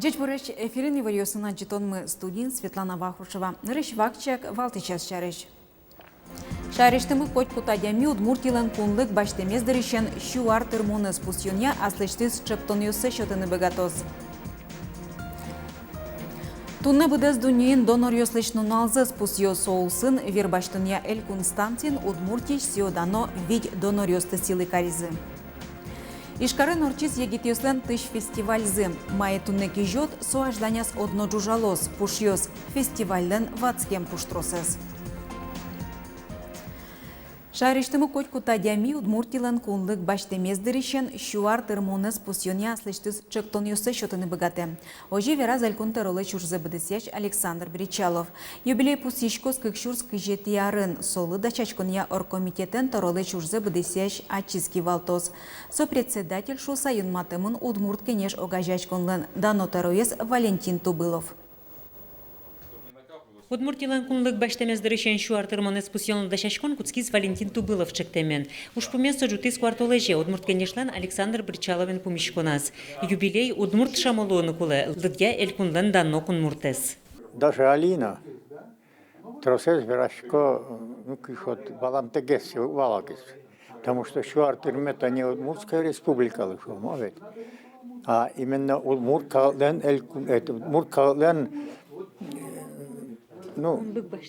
Дядь Борич, ефірини варіосина джитонми студін Світлана Вахрушева. Нереш вакчак валти час шариш. Шариштымы хоть кутадями удмуртилен кунлык баштемез дырышен шуар термоны спусьюня аслыштыз чептоньосы шотыны бегатоз. Тунна быдыз дуньин донор ёслышну налзы спусьё соусын вербаштыня эль Константин удмуртич сиодано вид донор ёсты силы каризы. Ишкарын орчиз егитёслен тыш фестивальзы. Мае туннеки жот соажданяс одно джужалос, пушьёс фестивальден вацкем пуштросыз. Шариштымы коть кутадями удмуртилен кунлык баштемездырышен шуар термонес пусьёня слыштыз чектоньосы шотыны богате. Ожи вераз элькунта ролы чурзы быдысяч Александр Бричалов. Юбилей пусишко скыкшурск жетиярын солы дачачкония оргкомитетен ролы чурзы быдысяч Ачиски Валтос. Сопредседатель шу сайын матымын удмурт кенеш огажачконлен данотароес Валентин Тубылов. Удмуртилан кунлык баштемездырышен шуар термонес пусьёнлы дачачкон куцкиз Валентин Тубылов чектемен. Уж поместо жутыс квартолеже удмурт кенешлен Александр Бричаловен помишконас. Юбилей удмурт шамолуны кулы лыдья элькунлен данно кунмуртес. Даже Алина тросез верашко кишот балам тегес валагис. Потому что шуар термета не Удмуртская республика лишь, а именно Удмурткален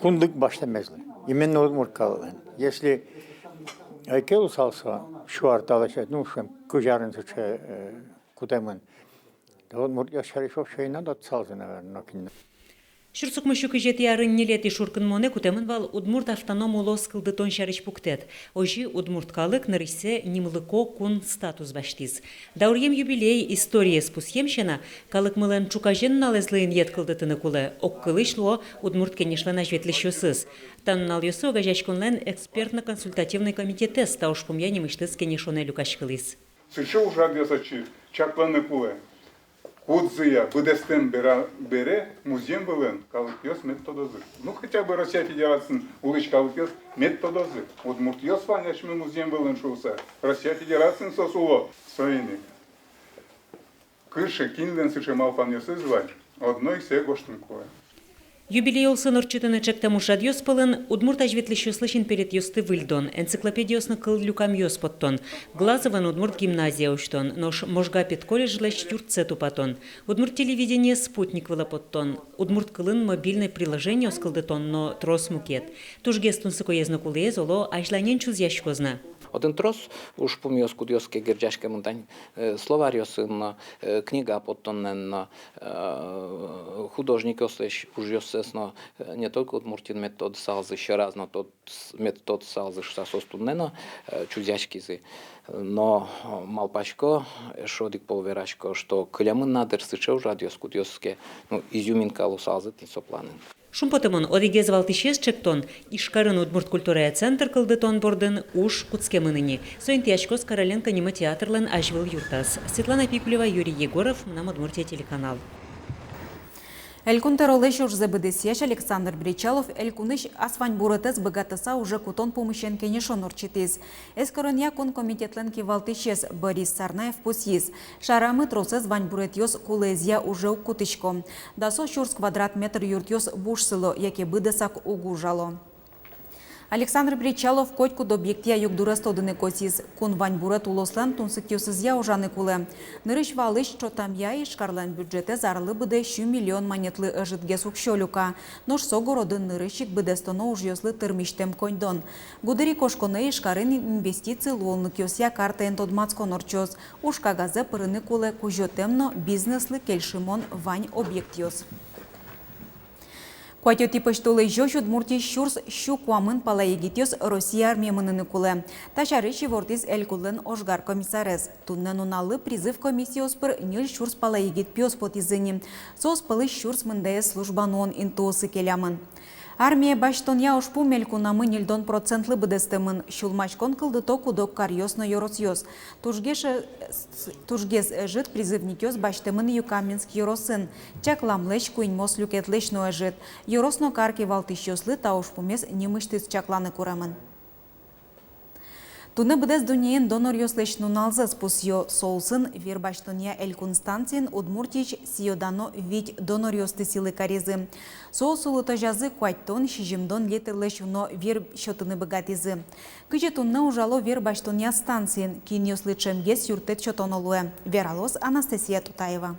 кунлык баштемезли. Именно Удмурткален. Если айкел салса шуар талашет, шем кужарин суче кутеман, то Удмурт яшаришов шейна дат салзы, наверное, кино. Шурсук мышуки жетиярын нелети шуркын моне кутемын вал удмурт автоном улос кылдытон шарыч пуктет. Ожи удмурткалык нырысе нимлыко кун статус баштиз. Даурьем юбилей история спусьемщина калык мылен чукажен налезлыын ет кылдытыны кулы. Оккылышло удмурт кенешлен ажветлещосыз. Тан налёсы огажачконлен экспертно-консультативный комитетес таушпумья немыштыз кенешоне люкашкылыз. Сычы уже десачи чакланы кулы. Кудзыя быдестен бере музейм былын калыкёс методозы. Хотя бы Россия Федерациясын улыч калыкёс методозы. Удмуртёс ваняшмы музейм былын шуса. Россия Федерациясын сосуло своими. Кышы кинлен сычы малпанёсы звать. Одной все гоштынкуя. Юбилей олсын орчытыны чектам ушад йоспылын, удмурт ажветлещослышын перед йосты выльдон, энциклопедиосны кыл люкам йоспоттон, глазован удмурт гимназия уштон, нош можгапет колледжлэш тюртце тупатон, удмурт телевидение спутник вылапоттон, удмурт кылын мобильное приложение оскылдытон, но трос мукет. Туж гестун сыкоезны кулые золо ажланен чуз яшкозна. Один трос уж помиос кудиоске герджашке мунтань словарioсын книга поттоннен художник ослеш ужьосесно не только удмуртин метод салзы еще раз, но тот метод салзы шасостуннено чудяшкизы. Но малпачко шодик полверашко, что клямын надыр сычев радиос кудиоске изюминка лусалзы тинсопланын. Шумпотымын одигез валтишез чектон, ишкарын удмурт культурая центр кылдытон бордын уж куцкемыныни. Соинтияшкос Короленко нима театрлен ажвыл юртас. Светлана Пиплева, Юрий Егоров, нам Удмуртия телеканал. Элькунтер олеш уже быдысяч Александр Бричалов элькуныш асвань буратыз богатыса уже кутон помыщен кенешон орчитез. Эскорония кон комитетлен кивалтышез Борис Сарнаев пусиз. Шарамы тросыз вань буретьёс кулезия уже кутышко. Дасо шурс квадрат метр юртьёс бушсыло, яке быдысак угужало. Александр Бричалов котьку до объектия югдурас тодыны косиз. Кун вань бурат улослан тунсыктёсызя ужаны кулы. Нырыш валыш чотамья и шкарлан бюджете зарлы быде 1 миллион монетлы ыжытге сукшолюка. Нож согородын нырышик быдестоно ужьёслы тырмиштем коньдон. Гудыри кошконы шкарын инвестиции луолнык ёсья картаен тодмацкон орчоз. Ушка газе пырыны кулы кужотемно бизнеслы кельшимон вань объект ёс. Куатё типыштулы жёш удмурти шурс щу куамын пала егитёс Россия армия мыныны кулы. Ташарыщи вортиз элькулын ожгар комиссарез. Туннен уналы призыв комиссиос пыр нил шурс пала егит пёс потизыни. Сос пылы шурс мындае службанон интосы келямын. Армия баштонья ушпу мелькунамы нильдон процентлы быдестымын. Шулмачкон кылдыто кудок карьёс на yorosьёс. Тужгес жит призывникёс баштымын Юкаменск юросын. Чакламлэш куиньмос люкетлэш но жит. Юросно карки валтышёслы та ушпумес немыштыз чакланы курамын. Туне бдез дуниен донор йослеш нуналза спусьо соусын вир баштония элькунстанцин Удмуртич сиодано вить донор йосты силы каризы. Соусулы тажазы куайттон шижимдон литрлеш уно вир шотыны богатизы. Кыче тунна ужало вир баштония станцин, кин йослы чемгес юртет шотонолуэ. Вералос Анастасия Тутаева.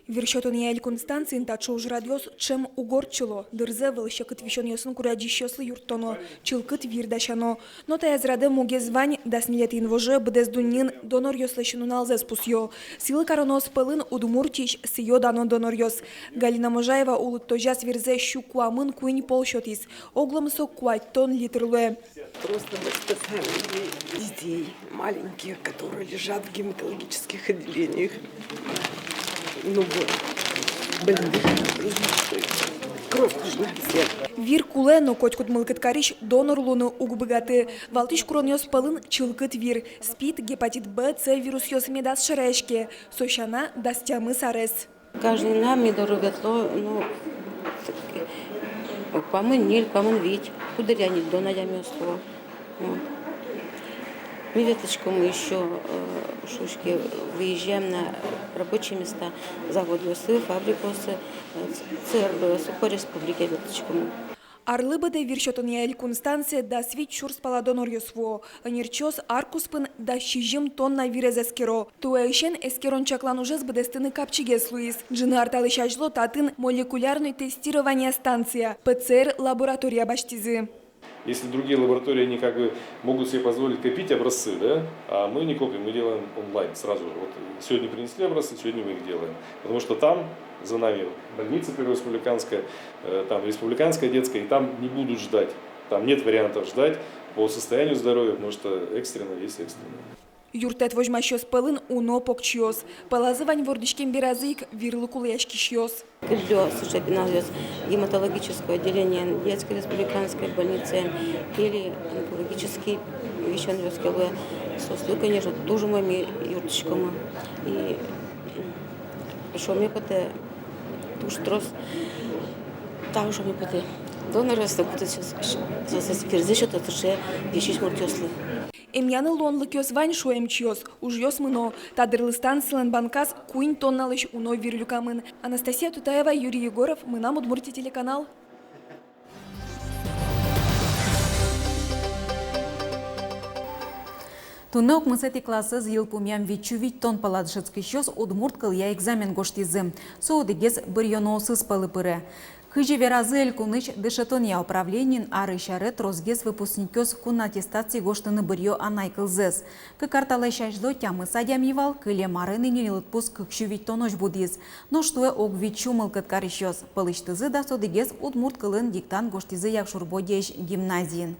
Виршотония элькунстанцин тачо уж радиос чем угорчило. Дырзе вылыща кытвищон йосын курадищослы юртоно. Чилкыт вирдашано. Но та язраде муге звань да снилетин воже бдез дуннин донор йослещину налзе спусьо. Силы коронос пылын Удмуртич сио дано донор йос. Галина Можаева улыт тожас вирзе щукуамын куинь полшотис. Огломсо куайтон литрлуэ. Просто спасаем детей маленьких, которые лежат в гематологических отделениях. Ну вот, больных, кровь нужна всем. Вир кулено котькут мылкыткариш донор луны угбыгаты. Валтыш куроньос пылын чылкыт вир. СПИД, гепатит Б, С вирус йос медас шерешке. Сощана дастямы сарес. Каждый нам медороветло, ну, памын ниль, памын вить, кудрянит до надямёсло. Мы веточком еще шушки выезжаем на рабочие места, завод ВС, фабрикосы, ЦРБ, по республике веточком. Арлыбыды виршотония элькунстанция да свит чур спала донор йосво. Нерчос аркуспын да щижим тонна вирез эскеро. Туэшен эскерон чаклан уже с бдестыны капчигес луис. Джины арталы шажло татын молекулярное тестирование станция. ПЦР лаборатория баштизы. Если другие лаборатории, они как бы могут себе позволить копить образцы, да? А мы не копим, мы делаем онлайн сразу. Вот сегодня принесли образцы, сегодня мы их делаем. Потому что там за нами больница республиканская, там республиканская детская, и там не будут ждать. Там нет вариантов ждать по состоянию здоровья, потому что экстренно есть экстренно. Юртет возьмащос пылын уно покчиос. Палазывань вордичкин биразык вирлы кулаяшкищос. Клёс, шепиналёс, гематологическое отделение детской республиканской больницы или онкологический вещан ёскелуя. Сослу, конечно, тоже моими юртичками. И шо мне поте туш трос, так шо мне поте. Донор стакуты сейчас перезащит это же вещи смертёслы. Эмьяны лонлы кёс вань шоем чьёс, уж ёс мыно. Тадырлы станциялен банкас куин тонналыш уно вирлюкамын. Анастасия Тутаева, Юрий Егоров, мы нам Удмуртия телеканал. Тунок мысети классы зил пумям вичувить тон паладшицкий щос Удмурт кылья экзамен гоштизы. Соудыгез бирьоносы пылыпыры. Хыжи веразы элькуныч дышетония управленин ары шарет розгез выпускникёс кун аттестации гоштыны бирьо анай кылзыз. Кыкарталай шаждо тямы садямивал кыле марыны нелытпуск кыкшувить тонош будиз. Но штуэ огвичу мылкыткарищёс. Пылыштызы да содыгез Удмурт кылын диктант гоштизы якшурбодеж гимназиин.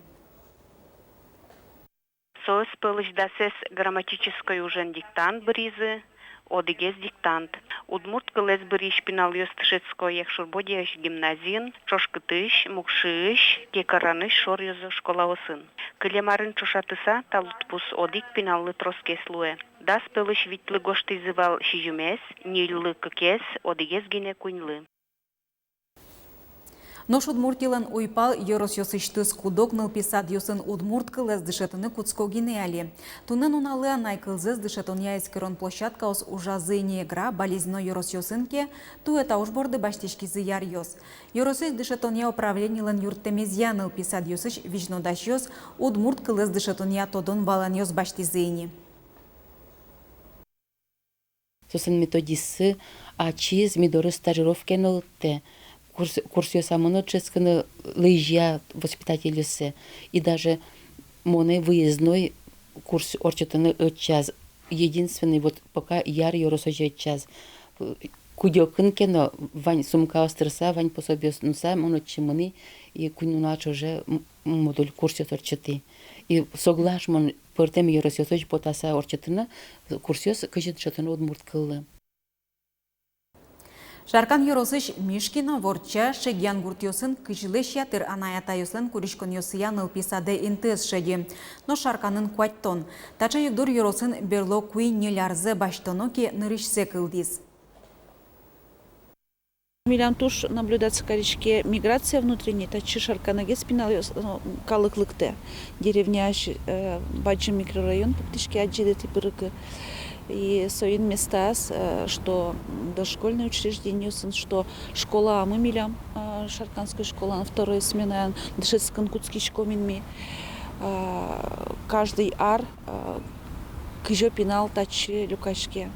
Соус пылыждасес грамматической ужен диктант бризы, одигез диктант. Удмурт кылез бриш пинал ёстышецкой якшурбодияш гимназиин, чошкытыш, мукшыш, кекараныш шор ёзы школавысын. Кылемарын чошатыса талутпус одик пиналлы троскеслуэ. Дас пылыш витлы гоштизывал шижумес, ниллы кыкес, одигез гине куньлы. Нош Удмуртилан уйпал йорос йосыштыз кудок нылписад йосын Удмурт кылез дышетыны куцко гинеали. Тунен уналы анай кылзыз дышетония эскерон площадка ос ужазы негра болезненно йорос йосынке, туэта ушборды баштишкизы яр йос. Йоросыз дышетония управленилан юрттемезья нылписад йосыш вижнодаш йос, Удмурт кылез дышетония тодон балан йос баштизыйни. Сосын методисы, ачиз, мидоры стажировки нылты. Курсio самоноческого лыжья воспитательницы и даже моне выездной курс орчатаны час. Единственный вот пока яр yorosojет час. Кудёкын кено вань сумка острса вань пособие снуса моночимони и кунунач уже модуль курсio орчаты. И соглашмон портем yorosojет потаса орчатына курсиос кыжет шатаны Удмурт кылы. Шаркан Йоросыш Мишкина ворча шегян гуртьосын кыжилеш ятыр анаята йосын куришкон йосыян ылписаде интез шеги. Но шарканын куаттон. Тача югдур Йоросын берло куи нелярзы баштоноки нырышсе кылдиз. Милям туш наблюдаться коричке миграция внутренняя, та чешарканаге спинал калыклыкте. Деревня баджи микрорайон, фактически отжили типырыка. И соин места, что дошкольное учреждение, что школа, а мы милям, шарканская школа, на второй смене, дышецко-кутский шкоминми. Каждый ар кыжо пинал тачи люкашке.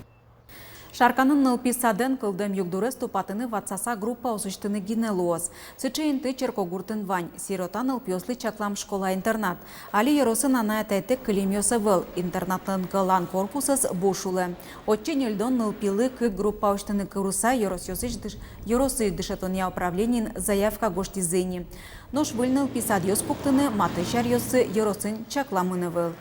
Шарканын нылпи саден кылдем югдурес тупатыны ватсаса группа осуштыны гинелуоз. Сычейн ты черкогуртын вань. Сирота нылпиослы чаклам школа-интернат. Али еросын аная тайтек кылимьосы выл. Интернатын кылан корпусыз бушулы. Отчен эльдон нылпилы кы группа оштыны кыруса еросы дышетония управленин заявка гоштизыни. Нош выл нылпи садьос пуктыны матышар йосы еросын чакламыны выл.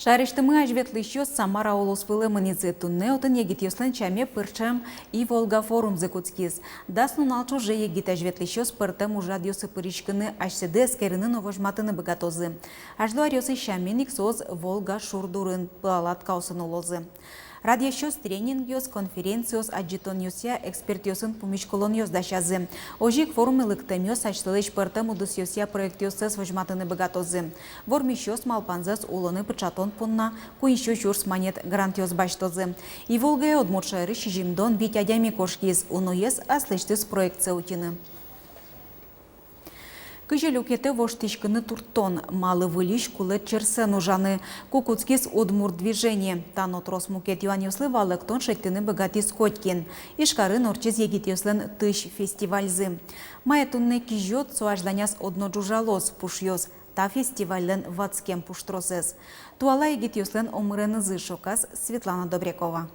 Шариштымы ажветлыщёс Самара олоспылы муниципалитетунне отын егит ёслен чаме пырчам и Волга форум закутскиз. Даснун алчо же егит ажветлыщёс пыртем ужад ёсы пыричкыны ашседе скерыны новожматыны богатозы. Ажду арёсы шаменик соз Волга шурдурын палат каусын улозы. Радиощёс тренинг ёс, конференциёс, аджитон ёсya, эксперт ёсын пумичколон ёс дашазы. Ожик форумы лыктем ёс, ачтылыш пыртем удыс ёсya проект ёсыз вожматыны богатозы. Вормищёс малпанзас улыны пычатон пунна, куищё чурс манет грант ёс баштозы. И Волга одмуршайры шижимдон витядями кошкиз, уноес аслыштыз проект цеутины. Кыжелюкете воштичкыны туртон, малы вылиш кулет черсен ужаны, кукуцкис удмур движение. Тано трос мукет юаньослы валыктон шеттыны богатис Котькин. Ишкары норчиз егит ёслен тыш фестивальзы. Маятунне кижот суажданяс одно джужалос пушьёс. Та фестивальлен вацкем пуштросез. Туала егит ёслен омыренызы шокас Светлана Добрякова.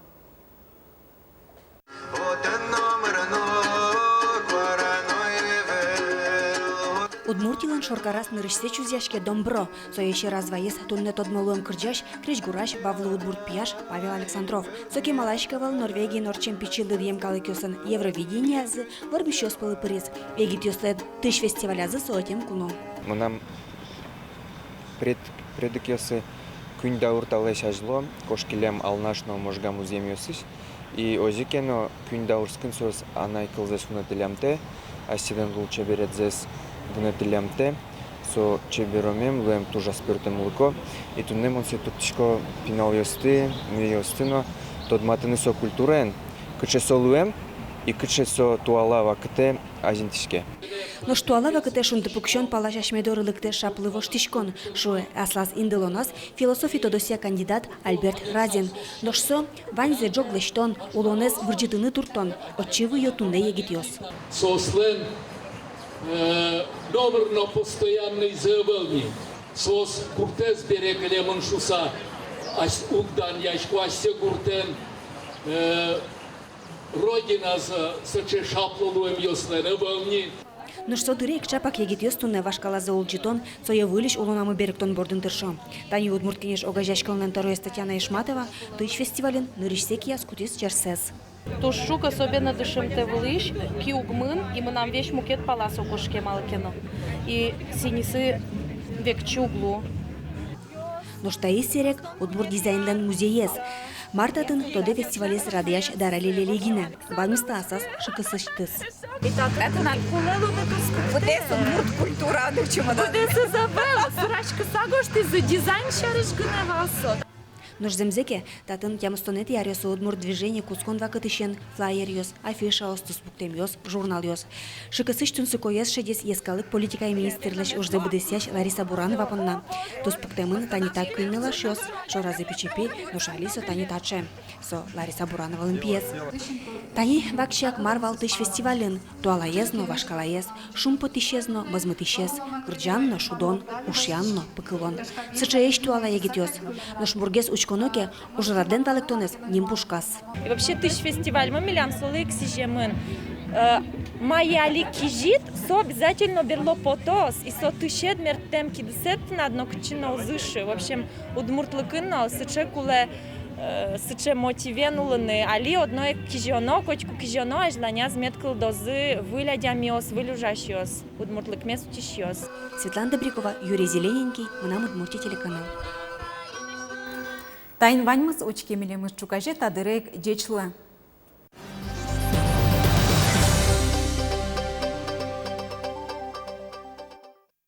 Удмуртилан шоркарас нырышсе чузяшке домбро. Соещи развоез тунне тодмолуем кырджаш, Кречгураш, Бавлы Удмурт Пияш, Павел Александров. Соки Малашкавал, Норвегии, Норчем Пичилы Дьем Калыкёсын, Евровидение з, Ворбищёс пылы приз. Егит ёслед тыш фестиваля з соотем куно. Мынам предыкёсы күн даурталеш ажло, кошкилем алнашно можга музеем ёсыш. И озикено күн даурскын сөз анай кылзес унатылямте, асиден лучше берет зес дунатилямте, со чеберомем луем тужа спиртем луко, и туннем он се тутишко пинал ёсты, ми ёстыно, тодматыны со культурен, кыче со луем, и кыче со туалава кыте азинтишке. Но что алава кыте шунды пукшон палашаш медорылыкте шаплы воштишкон, шуэ аслаз инделонос философи тодосия кандидат Альберт Разин. Но шсо ванзе джоглештон улонез вырджитыны туртон, отчивы йотунне егит ёс. Номер на постоянной завални. Сос куртез берегале маншуса. Ась угдан яшку асе куртен. Родина за саче шаплолуем ёслене волни. Но что дырек чапак егит ёстунне вашкала за улджитон, соя вылиш улонамы беректон бордын тыршо. Тани удмурт кенеш огажашкалнен Тароя Татьяна Ишматова, тыч фестивален нырышсек яс кутис чарсез. Тушук особенно дышим те влыш, киугмын, и мы нам вещь мукет палас окошке малкино. И синисы век чуглу. Но что есть серек, удмурт дизайндан музеес. Мартатын тоде фестивалес радияш дарали лелегина. Банмиста асас шыкысыштыс. Итак, это на Будеса удмурт культура, Будеса забыла, сурачка сагошты за дизайн шарышгына васо. Нож земзеке, татын ямустонет ярёсы удмурт движение кускон вакытышен, флайер ёс, афиша остус буктем ёс, журнал ёс. Шыкысыштын сыкоес шедес ескалык политика и министрлеш ужды будесяш Лариса Буранова панна. Тус буктемын тани так кыйнылаш ёс, шоразы пичепи, нож Алиса тани таче. Со Лариса Буранова лымпиес. Тани вакшак марвал тыш фестивален, туалаезно, вашкалаез, шум потишезно, базматишез, гырджанно, шудон, ушянно, пыкылон. Сычаеш туала егит ёс. Нож бургес учконоке уже раден валектонес ним пушкас. И вообще тыш фестиваль мы милям солык сижемын. Маяли кижит, со обязательно берло потос, и со тышед мертем кидсет на одно кчино зыши. В общем, удмуртлыкынно сыче куле сыче мотивенулыны, али одной кижоно, кочку кижоно, аж ланя зметкл дозы вылядямиос, вылюжащиос, удмуртлык месу тишьос. Светлана Добрякова, Юрий Зелененький, Манам Удмуртия телеканал. Тайн ваньмыз очки милемыз чукаже тадырек дечлы.